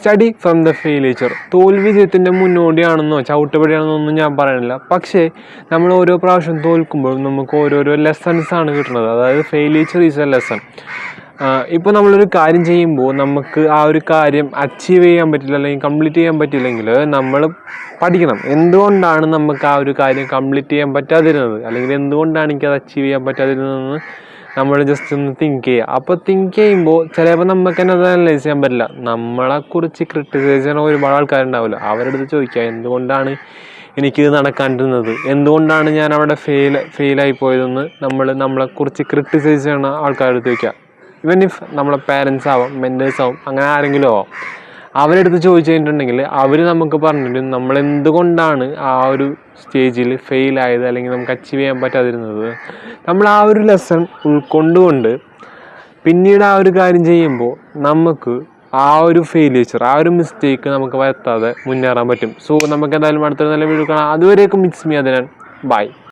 Study from the failure. തോൽവി വിജയത്തിൻ്റെ മുന്നോടിയാണെന്നോ ചവിട്ടുപടിയാണെന്നോ ഒന്നും ഞാൻ പറയണില്ല. പക്ഷേ നമ്മൾ ഓരോ പ്രാവശ്യം തോൽക്കുമ്പോഴും നമുക്ക് ഓരോരോ ലെസൺസാണ് കിട്ടുന്നത്. അതായത് ഫെയിലിയർ ഈസ് എ ലെസൺ. ഇപ്പോൾ നമ്മളൊരു കാര്യം ചെയ്യുമ്പോൾ നമുക്ക് ആ ഒരു കാര്യം അച്ചീവ് ചെയ്യാൻ പറ്റില്ല അല്ലെങ്കിൽ കംപ്ലീറ്റ് ചെയ്യാൻ പറ്റില്ലെങ്കിൽ നമ്മൾ പഠിക്കണം. എന്തുകൊണ്ടാണ് നമുക്ക് ആ ഒരു കാര്യം കംപ്ലീറ്റ് ചെയ്യാൻ പറ്റാതിരുന്നത്, അല്ലെങ്കിൽ എന്തുകൊണ്ടാണ് എനിക്കത് അച്ചീവ് ചെയ്യാൻ പറ്റാതിരുന്നതെന്ന് നമ്മൾ ജസ്റ്റ് ഒന്ന് തിങ്ക് ചെയ്യുക. അപ്പോൾ തിങ്ക് ചെയ്യുമ്പോൾ ചിലപ്പോൾ നമുക്ക് തന്നെ അത് അനലൈസ് ചെയ്യാൻ പറ്റില്ല. നമ്മളെക്കുറിച്ച് ക്രിട്ടിസൈസ് ചെയ്യണ ഒരുപാട് ആൾക്കാരുണ്ടാവില്ല. അവരുടെ അടുത്ത് ചോദിക്കുക, എന്തുകൊണ്ടാണ് എനിക്കിത് നടക്കാണ്ടിരുന്നത്, എന്തുകൊണ്ടാണ് ഞാൻ അവിടെ ഫെയിലായി പോയതെന്ന് നമ്മളെക്കുറിച്ച് ക്രിട്ടിസൈസ് ചെയ്യണ ആൾക്കാരുടെ അടുത്ത് ചോദിക്കുക. ഇവൻ ഇഫ് നമ്മളെ പാരൻസ് ആവാം, മെൻറ്റേഴ്സ് ആവും, അങ്ങനെ ആരെങ്കിലും ആവാം. അവരെടുത്ത് ചോദിച്ചു കഴിഞ്ഞിട്ടുണ്ടെങ്കിൽ അവർ നമുക്ക് പറഞ്ഞിട്ടും നമ്മൾ എന്തുകൊണ്ടാണ് ആ ഒരു സ്റ്റേജിൽ ഫെയിലായത് അല്ലെങ്കിൽ നമുക്ക് അച്ചീവ് ചെയ്യാൻ പറ്റാതിരുന്നത്, നമ്മൾ ആ ഒരു ലെസൺ ഉൾക്കൊണ്ടുകൊണ്ട് പിന്നീട് ആ ഒരു കാര്യം ചെയ്യുമ്പോൾ നമുക്ക് ആ ഒരു ഫെയിലിയർ, ആ ഒരു മിസ്റ്റേക്ക് നമുക്ക് വരുത്താതെ മുന്നേറാൻ പറ്റും. സോ നമുക്ക് എന്തായാലും അടുത്തൊരു നല്ല വീഡിയോ കാണാം. അതുവരേക്കും ഇറ്റ്സ് മീ അദ്നാൻ. ബൈ.